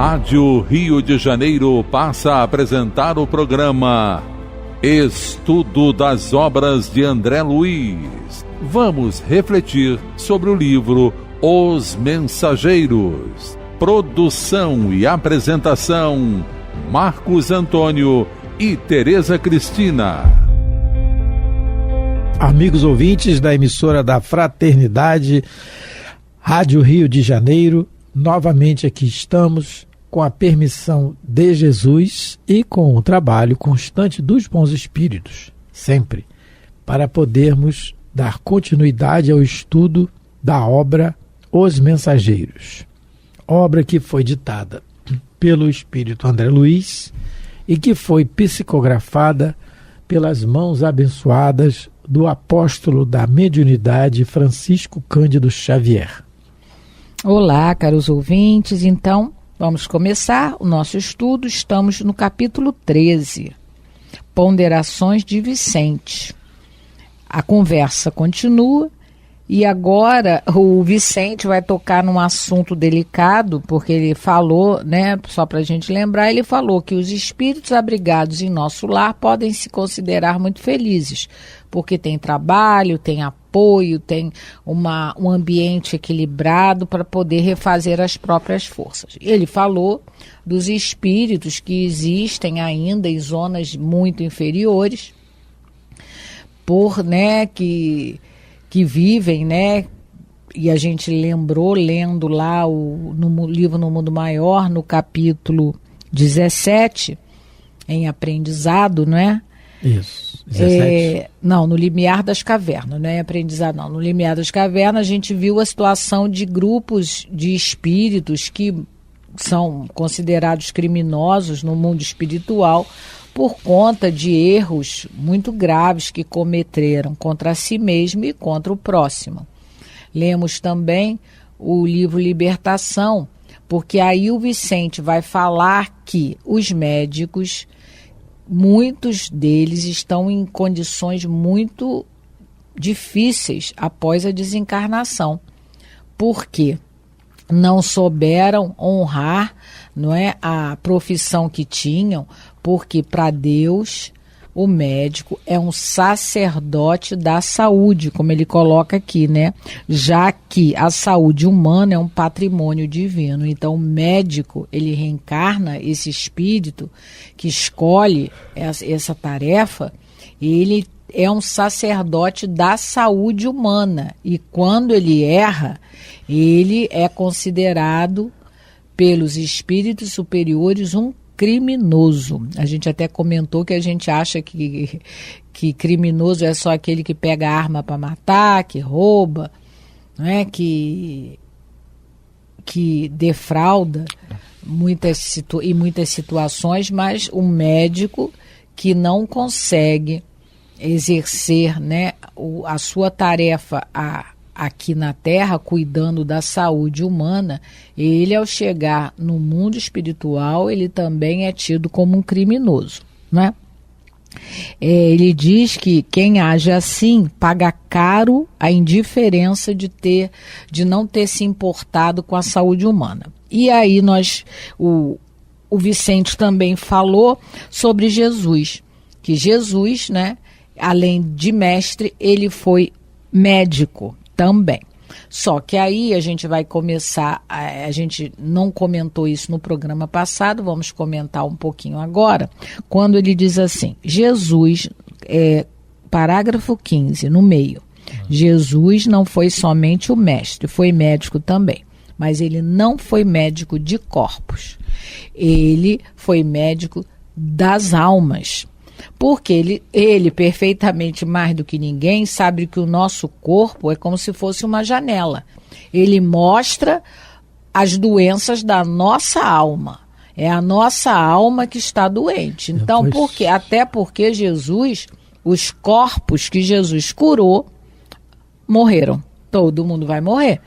Rádio Rio de Janeiro passa a apresentar o programa Estudo das Obras de André Luiz. Vamos refletir sobre o livro Os Mensageiros. Produção e apresentação, Marcos Antônio e Tereza Cristina. Amigos ouvintes da emissora da Fraternidade, Rádio Rio de Janeiro, novamente aqui estamos com a permissão de Jesus e com o trabalho constante dos bons espíritos, sempre, para podermos dar continuidade ao estudo da obra Os Mensageiros. Obra que foi ditada pelo Espírito André Luiz e que foi psicografada pelas mãos abençoadas do apóstolo da mediunidade Francisco Cândido Xavier. Olá, caros ouvintes. Então, vamos começar o nosso estudo. Estamos no capítulo 13, Ponderações de Vicente. A conversa continua e agora o Vicente vai tocar num assunto delicado, porque ele falou, né, só para a gente lembrar, ele falou que os espíritos abrigados em nosso lar podem se considerar muito felizes, porque tem trabalho, tem apoio, tem um ambiente equilibrado para poder refazer as próprias forças. Ele falou dos espíritos que existem ainda em zonas muito inferiores, que vivem, né? E a gente lembrou, lendo lá no livro No Mundo Maior, no capítulo 17, em aprendizado, não é? Isso, 17. Não, no Limiar das Cavernas, não é aprendizado não. No Limiar das Cavernas a gente viu a situação de grupos de espíritos que são considerados criminosos no mundo espiritual por conta de erros muito graves que cometeram contra si mesmo e contra o próximo. Lemos também o livro Libertação, porque aí o Vicente vai falar que os médicos, muitos deles estão em condições muito difíceis após a desencarnação. Por quê? Não souberam honrar, não é, a profissão que tinham, porque para Deus o médico é um sacerdote da saúde, como ele coloca aqui, né? Já que a saúde humana é um patrimônio divino. Então o médico, ele reencarna esse espírito que escolhe essa tarefa, ele é um sacerdote da saúde humana. E quando ele erra, ele é considerado pelos espíritos superiores um criminoso. A gente até comentou que a gente acha que criminoso é só aquele que pega a arma para matar, que rouba, né? que defrauda em muitas situações, mas um médico que não consegue exercer, né, a sua tarefa aqui na Terra, cuidando da saúde humana, ele, ao chegar no mundo espiritual, ele também é tido como um criminoso, né? Ele diz que quem age assim paga caro a indiferença de não ter se importado com a saúde humana. E aí o Vicente também falou sobre Jesus, que Jesus, né, além de mestre, ele foi médico também. Só que aí a gente vai começar, a gente não comentou isso no programa passado, vamos comentar um pouquinho agora, quando ele diz assim, Jesus, parágrafo 15, no meio, Jesus não foi somente o mestre, foi médico também, mas ele não foi médico de corpos, ele foi médico das almas. Porque ele perfeitamente mais do que ninguém sabe que o nosso corpo é como se fosse uma janela. Ele mostra as doenças da nossa alma. É a nossa alma que está doente. Então, por quê? Até porque Jesus, os corpos que Jesus curou, morreram. Todo mundo vai morrer.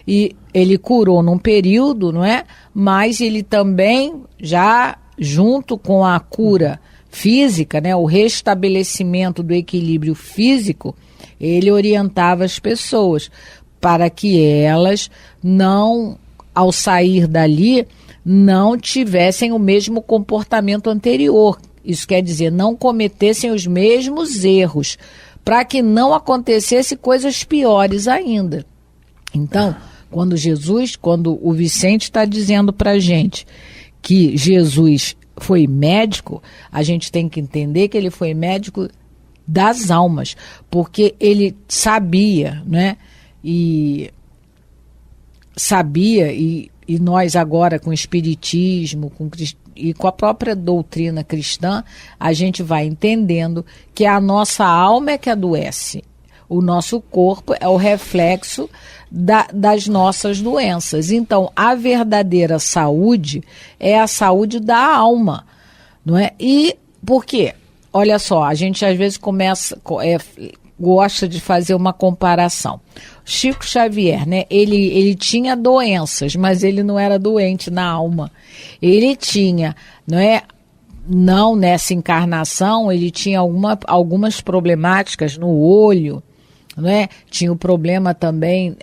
E ele curou num período, não é? Mas ele também, já junto com a cura física, né, o restabelecimento do equilíbrio físico, ele orientava as pessoas para que elas não, ao sair dali, não tivessem o mesmo comportamento anterior. Isso quer dizer, não cometessem os mesmos erros, para que não acontecesse coisas piores ainda. Então, quando o Vicente está dizendo para a gente que Jesus foi médico, a gente tem que entender que ele foi médico das almas, porque ele sabia, né? E nós agora com o espiritismo, e com a própria doutrina cristã, a gente vai entendendo que a nossa alma é que adoece. O nosso corpo é o reflexo das nossas doenças. Então, a verdadeira saúde é a saúde da alma, não é? E por quê? Olha só, a gente às vezes gosta de fazer uma comparação. Chico Xavier, né? Ele tinha doenças, mas ele não era doente na alma. Ele tinha, não nessa encarnação, ele tinha algumas problemáticas no olho, tinha o problema também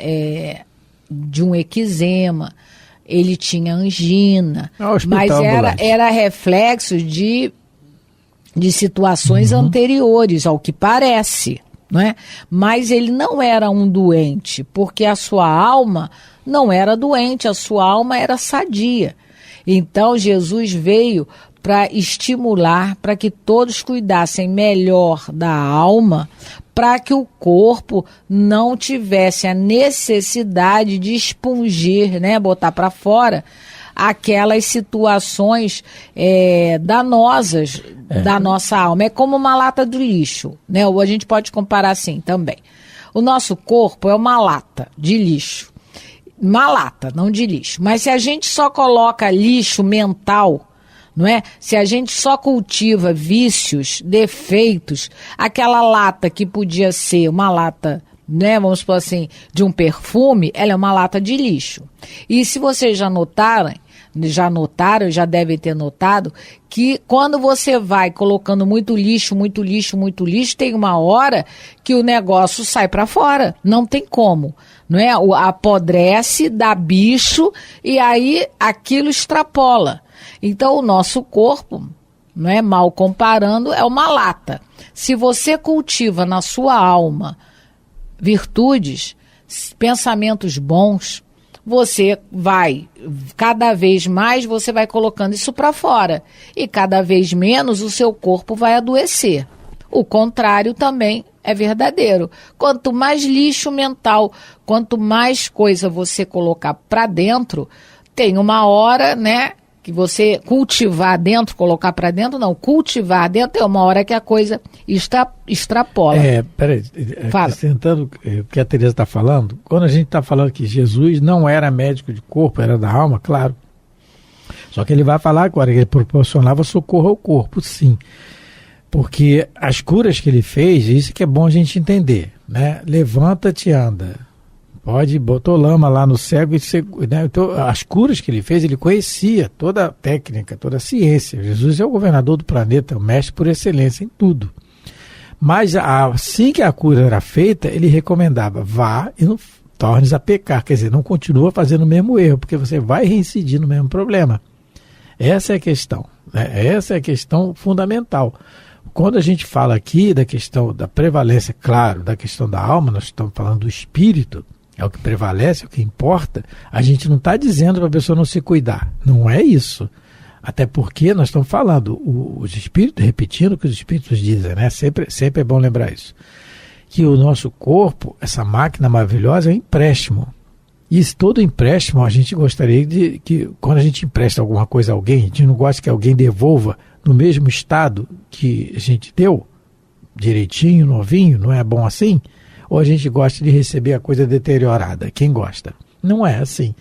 de um eczema, ele tinha angina, mas era reflexo de situações anteriores, ao que parece, mas ele não era um doente, porque a sua alma não era doente, a sua alma era sadia. Então Jesus veio para estimular, para que todos cuidassem melhor da alma, para que o corpo não tivesse a necessidade de expungir, botar para fora aquelas situações danosas da nossa alma. É como uma lata de lixo, ou a gente pode comparar assim também. O nosso corpo é uma lata de lixo. Uma lata, não de lixo. Mas se a gente só coloca lixo mental, se a gente só cultiva vícios, defeitos, aquela lata que podia ser uma lata, vamos supor assim, de um perfume, ela é uma lata de lixo. E se vocês já notaram, já devem ter notado, que quando você vai colocando muito lixo, tem uma hora que o negócio sai para fora. Não tem como. Apodrece, dá bicho e aí aquilo extrapola. Então o nosso corpo, mal comparando, é uma lata. Se você cultiva na sua alma virtudes, pensamentos bons, você vai, cada vez mais você vai colocando isso para fora. E cada vez menos o seu corpo vai adoecer. O contrário também é verdadeiro. Quanto mais lixo mental, quanto mais coisa você colocar para dentro, tem uma hora, que você cultivar dentro, colocar para dentro, não, cultivar dentro é uma hora que a coisa extrapola. Peraí, acrescentando o que a Tereza está falando, quando a gente está falando que Jesus não era médico de corpo, era da alma, claro. Só que ele vai falar agora que ele proporcionava socorro ao corpo, sim. Porque as curas que ele fez, isso que é bom a gente entender, Levanta-te e anda. Botou lama lá no cego. Então, as curas que ele fez, ele conhecia toda a técnica, toda a ciência. Jesus é o governador do planeta, o mestre por excelência em tudo. Mas assim que a cura era feita, ele recomendava, vá e não tornes a pecar. Quer dizer, não continua fazendo o mesmo erro, porque você vai reincidir no mesmo problema. Essa é a questão. Essa é a questão fundamental. Quando a gente fala aqui da questão da prevalência, claro, da questão da alma, nós estamos falando do espírito, é o que prevalece, é o que importa, a gente não está dizendo para a pessoa não se cuidar. Não é isso. Até porque nós estamos falando, os espíritos, repetindo o que os espíritos dizem, sempre é bom lembrar isso. Que o nosso corpo, essa máquina maravilhosa, é um empréstimo. E todo empréstimo, a gente gostaria de que, quando a gente empresta alguma coisa a alguém, a gente não gosta que alguém devolva no mesmo estado que a gente deu, direitinho, novinho, não é bom assim? Ou a gente gosta de receber a coisa deteriorada? Quem gosta? Não é assim.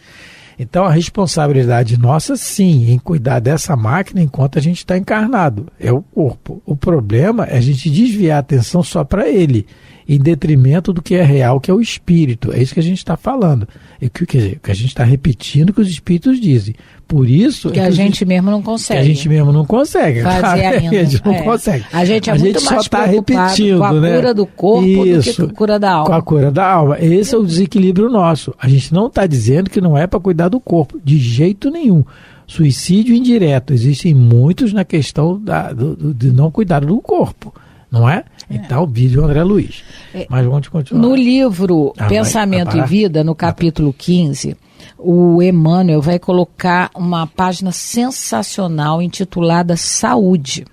Então a responsabilidade nossa, sim, em cuidar dessa máquina enquanto a gente está encarnado. É o corpo. O problema é a gente desviar a atenção só para ele, em detrimento do que é real, que é o espírito. É isso que a gente está falando. Quer dizer, que a gente está repetindo o que os espíritos dizem. Por isso... Que a gente mesmo não consegue. Que a gente mesmo não consegue. Fazer ainda. A gente não consegue. A gente é muito mais preocupado com a cura do corpo do que com a cura da alma. Com a cura da alma. Esse é o desequilíbrio nosso. A gente não está dizendo que não é para cuidar cuidar do corpo, de jeito nenhum. Suicídio indireto, existem muitos na questão de não cuidar do corpo, não é? Então, vídeo André Luiz. Mas vamos continuar. No livro Pensamento e Vida, no capítulo 15, o Emmanuel vai colocar uma página sensacional intitulada Saúde,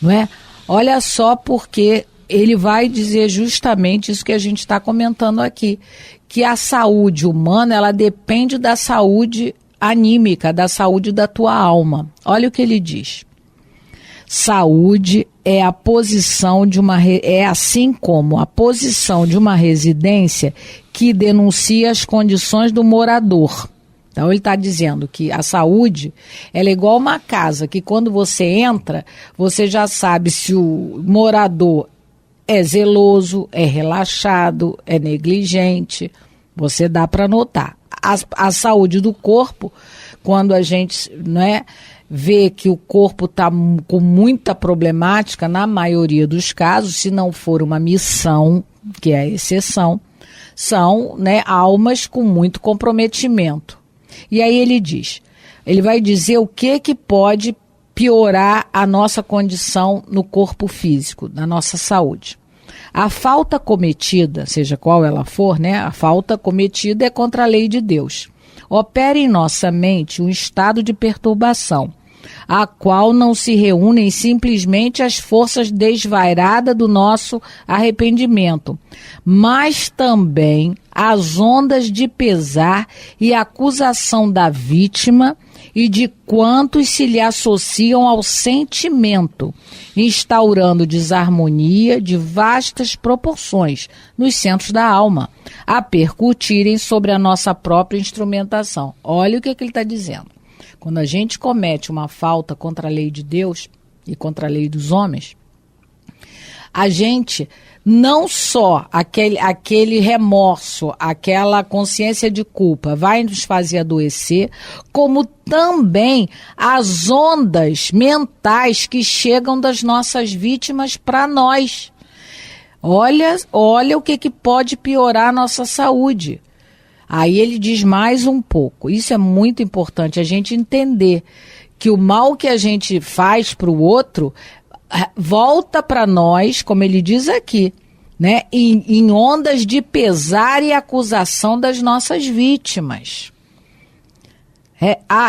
não é? Olha só, porque ele vai dizer justamente isso que a gente está comentando aqui, que a saúde humana, ela depende da saúde anímica, da saúde da tua alma. Olha o que ele diz. Saúde é a posição de assim como a posição de uma residência que denuncia as condições do morador. Então ele está dizendo que a saúde, ela é igual uma casa, que quando você entra, você já sabe se o morador é zeloso, é relaxado, é negligente. Você dá para notar. A saúde do corpo, quando a gente vê que o corpo está com muita problemática, na maioria dos casos, se não for uma missão, que é a exceção, são almas com muito comprometimento. E aí ele vai dizer o que pode piorar a nossa condição no corpo físico, na nossa saúde. A falta cometida, seja qual ela for, a falta cometida é contra a lei de Deus. Opera em nossa mente um estado de perturbação, a qual não se reúnem simplesmente as forças desvairadas do nosso arrependimento, mas também as ondas de pesar e acusação da vítima e de quantos se lhe associam ao sentimento, instaurando desarmonia de vastas proporções nos centros da alma, a percutirem sobre a nossa própria instrumentação. Olha o que ele está dizendo. Quando a gente comete uma falta contra a lei de Deus e contra a lei dos homens, a gente não só aquele remorso, aquela consciência de culpa vai nos fazer adoecer, como também as ondas mentais que chegam das nossas vítimas para nós. Olha o que pode piorar a nossa saúde. Aí ele diz mais um pouco. Isso é muito importante, a gente entender que o mal que a gente faz para o outro volta para nós, como ele diz aqui, em ondas de pesar e acusação das nossas vítimas.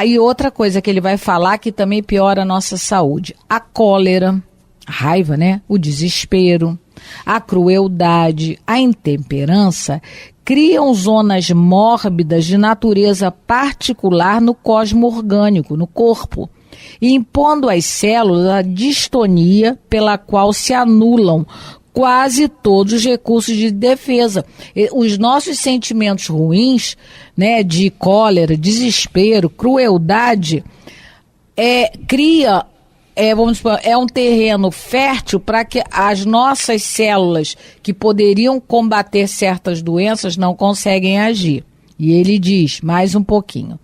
E outra coisa que ele vai falar que também piora a nossa saúde: a cólera, a raiva, o desespero, a crueldade, a intemperança criam zonas mórbidas de natureza particular no cosmo orgânico, no corpo, impondo às células a distonia pela qual se anulam quase todos os recursos de defesa. Os nossos sentimentos ruins, de cólera, desespero, crueldade, cria, é um terreno fértil para que as nossas células que poderiam combater certas doenças não conseguem agir. E ele diz mais um pouquinho: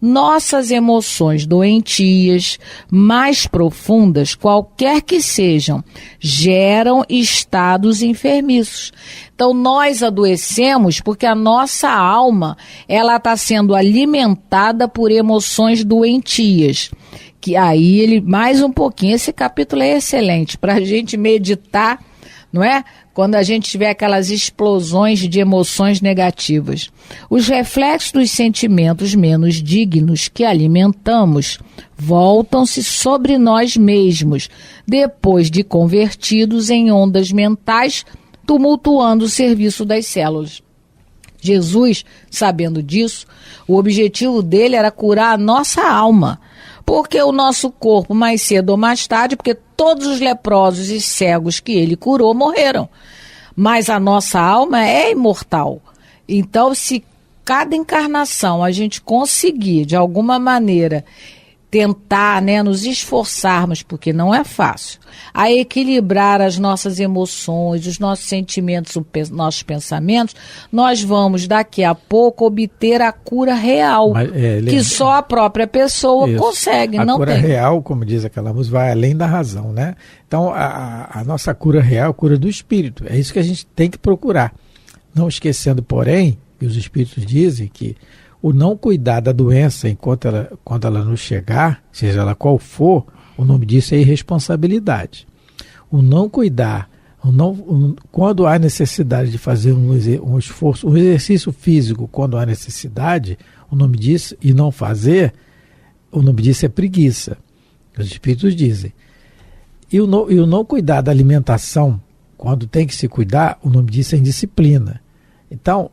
nossas emoções doentias, mais profundas, qualquer que sejam, geram estados enfermiços. Então nós adoecemos porque a nossa alma, ela está sendo alimentada por emoções doentias. Que aí ele, mais um pouquinho, esse capítulo é excelente para a gente meditar, não é? Quando a gente tiver aquelas explosões de emoções negativas. Os reflexos dos sentimentos menos dignos que alimentamos voltam-se sobre nós mesmos, depois de convertidos em ondas mentais, tumultuando o serviço das células. Jesus, sabendo disso, o objetivo dele era curar a nossa alma, porque o nosso corpo, mais cedo ou mais tarde, porque todos os leprosos e cegos que ele curou morreram. Mas a nossa alma é imortal. Então, se cada encarnação a gente conseguir, de alguma maneira, tentar, nos esforçarmos, porque não é fácil, a equilibrar as nossas emoções, os nossos sentimentos, os nossos pensamentos, nós vamos daqui a pouco obter a cura real, que só a própria pessoa consegue. A não cura tem. real, como diz aquela música, vai além da razão, Então, a nossa cura real é a cura do espírito. É isso que a gente tem que procurar. Não esquecendo, porém, que os espíritos dizem que o não cuidar da doença quando ela nos chegar, seja ela qual for, o nome disso é irresponsabilidade. O não cuidar, quando há necessidade de fazer um esforço, um exercício físico, quando há necessidade, o nome disso, e não fazer, o nome disso é preguiça. Os espíritos dizem. E o não cuidar da alimentação, quando tem que se cuidar, o nome disso é indisciplina. Então,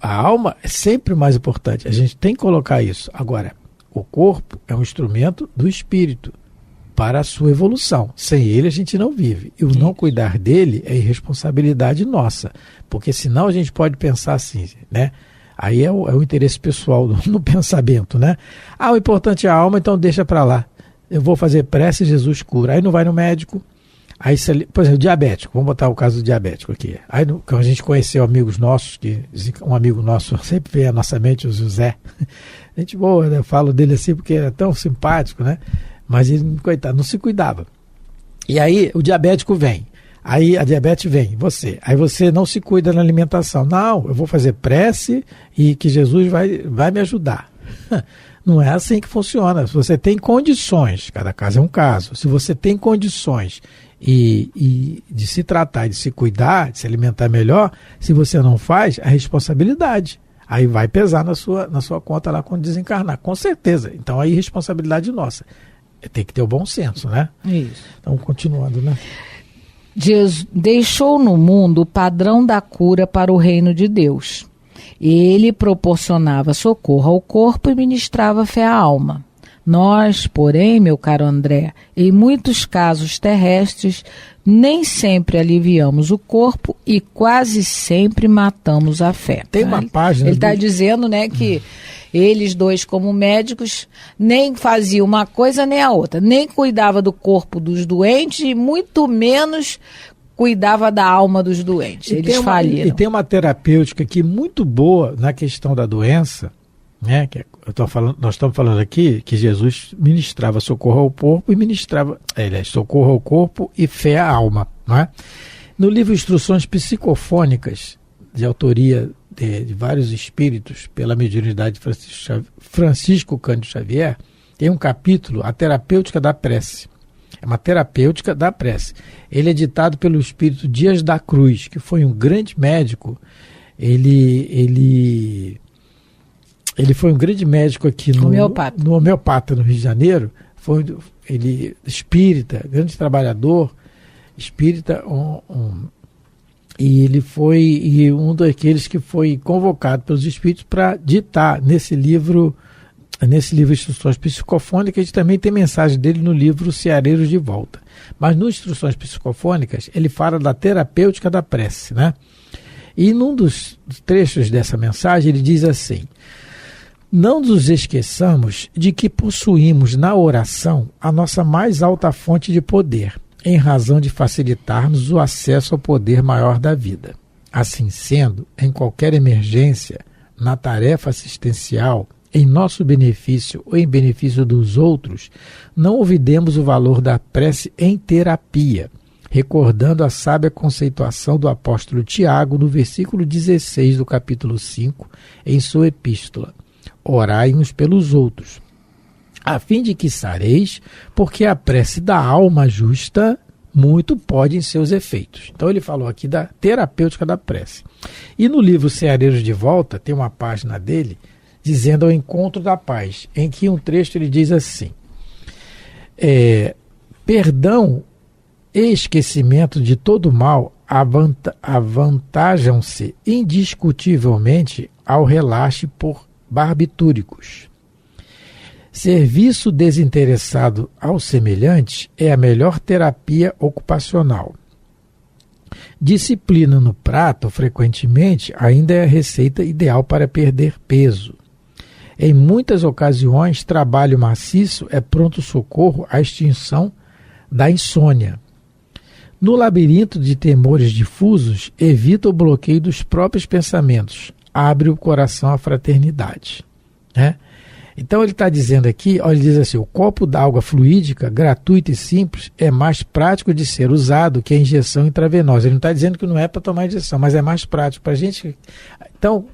a alma é sempre o mais importante. A gente tem que colocar isso. Agora, o corpo é um instrumento do espírito para a sua evolução. Sem ele a gente não vive. E o não cuidar dele é irresponsabilidade nossa. Porque senão a gente pode pensar assim, né? Aí é o interesse pessoal no pensamento, né? O importante é a alma, então deixa para lá. Eu vou fazer prece e Jesus cura. Aí não vai no médico. Aí, por exemplo, diabético, vamos botar o caso do diabético aqui. Aí a gente conheceu amigos nossos, um amigo nosso sempre vem à nossa mente, o José. Gente boa, né? Eu falo dele assim porque é tão simpático, né? Mas ele, coitado, não se cuidava. E aí o diabético vem. Aí a diabetes vem, Aí você não se cuida na alimentação. Não, eu vou fazer prece e que Jesus vai me ajudar. Não é assim que funciona. Se você tem condições, cada caso é um caso, se você tem condições e de se tratar, de se cuidar, de se alimentar melhor, se você não faz, a responsabilidade. Aí vai pesar na sua conta lá quando desencarnar, com certeza. Então aí responsabilidade nossa. Tem que ter o bom senso, né? Isso. Então, continuando, né? Deixou no mundo o padrão da cura para o reino de Deus. Ele proporcionava socorro ao corpo e ministrava fé à alma. Nós, porém, meu caro André, em muitos casos terrestres, nem sempre aliviamos o corpo e quase sempre matamos a fé. Tem uma página... Ele está dizendo, né, que eles dois, como médicos, nem faziam uma coisa nem a outra. Nem cuidava do corpo dos doentes e muito menos cuidava da alma dos doentes. Eles faliram. E tem uma terapêutica aqui muito boa na questão da doença, né? Nós estamos falando aqui que Jesus ministrava socorro ao corpo e ministrava socorro ao corpo e fé à alma, não é? No livro Instruções Psicofônicas, de autoria de vários espíritos, pela mediunidade de Francisco Cândido Xavier, tem um capítulo, a terapêutica da prece. É uma terapêutica da prece. Ele é ditado pelo espírito Dias da Cruz, que foi um grande médico. Ele foi um grande médico aqui no Homeopata, no Rio de Janeiro. Ele espírita, grande trabalhador, espírita, e ele foi um daqueles que foi convocado pelos espíritos para ditar nesse livro Instruções Psicofônicas. A gente também tem mensagem dele no livro Ceareiros de Volta. Mas no Instruções Psicofônicas ele fala da terapêutica da prece, né? E num dos trechos dessa mensagem ele diz assim: não nos esqueçamos de que possuímos na oração a nossa mais alta fonte de poder, em razão de facilitar-nos o acesso ao poder maior da vida. Assim sendo, em qualquer emergência, na tarefa assistencial, em nosso benefício ou em benefício dos outros, não olvidemos o valor da prece em terapia, recordando a sábia conceituação do apóstolo Tiago no versículo 16 do capítulo 5, em sua epístola: orai uns pelos outros, a fim de que sareis, porque a prece da alma justa muito pode em seus efeitos. Então ele falou aqui da terapêutica da prece. E no livro Ceareiros de Volta, tem uma página dele dizendo ao encontro da paz, em que um trecho ele diz assim: perdão e esquecimento de todo mal avantajam-se indiscutivelmente ao relaxe por barbitúricos. Serviço desinteressado ao semelhante é a melhor terapia ocupacional. Disciplina no prato, frequentemente, ainda é a receita ideal para perder peso. Em muitas ocasiões, trabalho maciço é pronto socorro à extinção da insônia. No labirinto de temores difusos, evita o bloqueio dos próprios pensamentos, abre o coração à fraternidade, né? Então ele está dizendo aqui, ele diz assim: o copo d'água fluídica, gratuito e simples, é mais prático de ser usado que a injeção intravenosa. Ele não está dizendo que não é para tomar injeção, mas é mais prático para a gente. Então,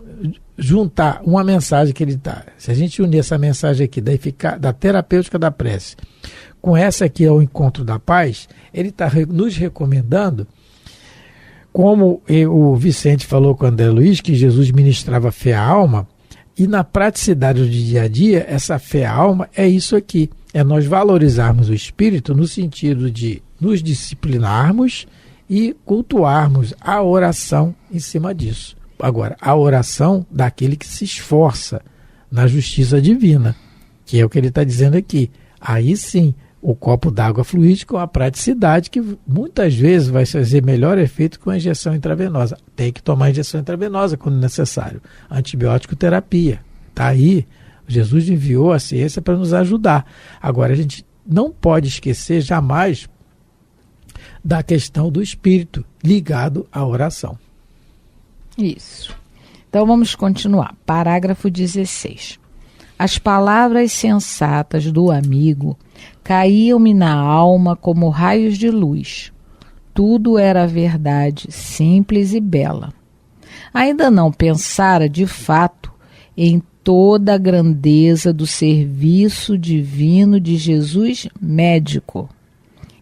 juntar uma mensagem que ele dá, se a gente unir essa mensagem aqui da terapêutica da prece com essa aqui ao encontro da paz, ele está nos recomendando, como o Vicente falou com o André Luiz, que Jesus ministrava fé à alma, e na praticidade do dia a dia, essa fé à alma é isso aqui, é nós valorizarmos o espírito no sentido de nos disciplinarmos e cultuarmos a oração em cima disso. Agora, a oração daquele que se esforça na justiça divina, que é o que ele está dizendo aqui. Aí sim, o copo d'água fluide com a praticidade, que muitas vezes vai fazer melhor efeito com a injeção intravenosa. Tem que tomar injeção intravenosa quando necessário. Antibiótico terapia. Está aí, Jesus enviou a ciência para nos ajudar. Agora, a gente não pode esquecer jamais da questão do espírito ligado à oração. Isso. Então vamos continuar. Parágrafo 16. As palavras sensatas do amigo caíam-me na alma como raios de luz. Tudo era verdade, simples e bela. Ainda não pensara, de fato, em toda a grandeza do serviço divino de Jesus médico.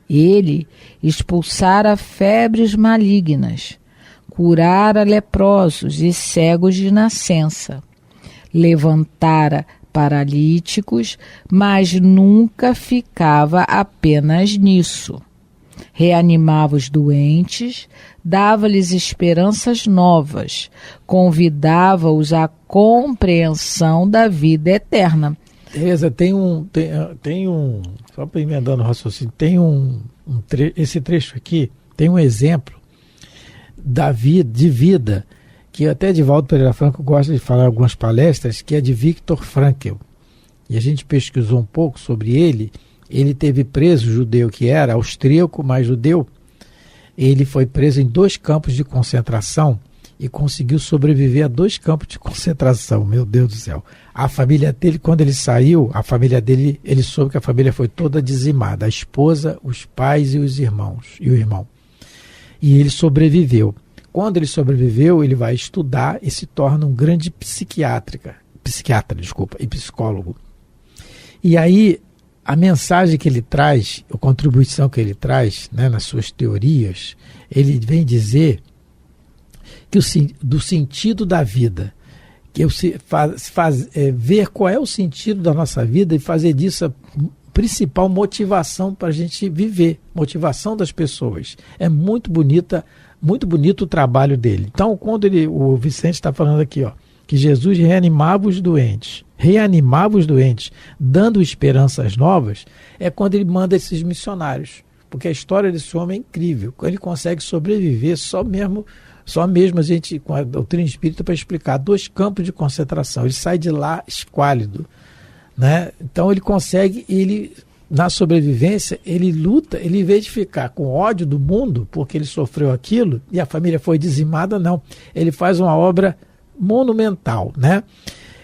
Ele expulsara febres malignas, curara leprosos e cegos de nascença, levantara paralíticos, mas nunca ficava apenas nisso. Reanimava os doentes, dava-lhes esperanças novas, convidava-os à compreensão da vida eterna. Tereza, tem um só para emendar no raciocínio, esse trecho aqui tem um exemplo de vida, que até Divaldo Pereira Franco gosta de falar em algumas palestras, que é de Viktor Frankl. E a gente pesquisou um pouco sobre ele. Ele teve preso, judeu que era, austríaco, mas judeu. Ele foi preso em 2 campos de concentração e conseguiu sobreviver a 2 campos de concentração. Meu Deus do céu. A família dele, quando ele saiu, ele soube que a família foi toda dizimada. A esposa, os pais e os irmãos, e o irmão. E ele sobreviveu. Quando ele sobreviveu, ele vai estudar e se torna um grande psiquiatra e psicólogo. E aí, a mensagem que ele traz, a contribuição que ele traz, né, nas suas teorias, ele vem dizer que do sentido da vida, que ver qual é o sentido da nossa vida e fazer disso a principal motivação para a gente viver, motivação das pessoas. É muito bonito o trabalho dele. Então, quando o Vicente está falando aqui, que Jesus reanimava os doentes, dando esperanças novas, é quando ele manda esses missionários. Porque a história desse homem é incrível. Ele consegue sobreviver só mesmo a gente, com a doutrina espírita, para explicar 2 campos de concentração. Ele sai de lá esquálido, né? Então ele consegue, na sobrevivência, ele luta, ele, em vez de ficar com ódio do mundo, porque ele sofreu aquilo, e a família foi dizimada, não. Ele faz uma obra monumental, né?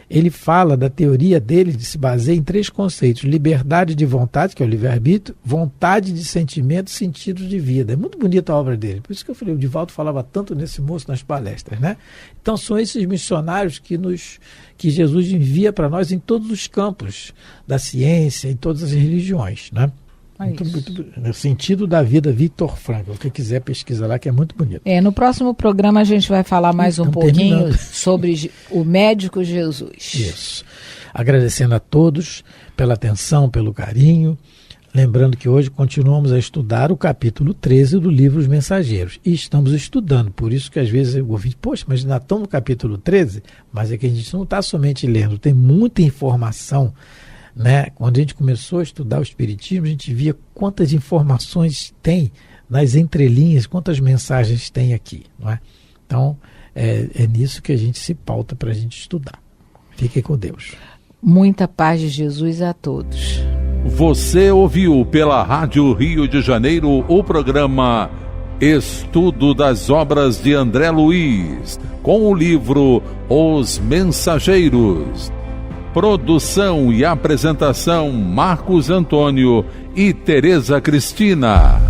Ele fala da teoria dele, se baseia em 3 conceitos: liberdade de vontade, que é o livre-arbítrio, vontade de sentimento, sentido de vida. É muito bonita a obra dele. Por isso que eu falei, o Divaldo falava tanto nesse moço nas palestras, né? Então são esses missionários que Jesus envia para nós em todos os campos da ciência, em todas as religiões, né? Muito, no sentido da vida, Viktor Frankl. Quem quiser pesquisa lá, que é muito bonito. No próximo programa a gente vai falar mais um pouquinho sobre o médico Jesus. Isso. Agradecendo a todos pela atenção, pelo carinho. Lembrando que hoje continuamos a estudar o capítulo 13 do livro Os Mensageiros. E estamos estudando, por isso que às vezes eu ouvi, poxa, mas ainda estamos no capítulo 13? Mas é que a gente não está somente lendo, tem muita informação, né? Quando a gente começou a estudar o Espiritismo, a gente via quantas informações tem nas entrelinhas, quantas mensagens tem aqui, não é? Então, é nisso que a gente se pauta para a gente estudar. Fiquem com Deus. Muita paz de Jesus a todos. Você ouviu pela Rádio Rio de Janeiro o programa Estudo das Obras de André Luiz, com o livro Os Mensageiros. Produção e apresentação Marcos Antônio e Tereza Cristina.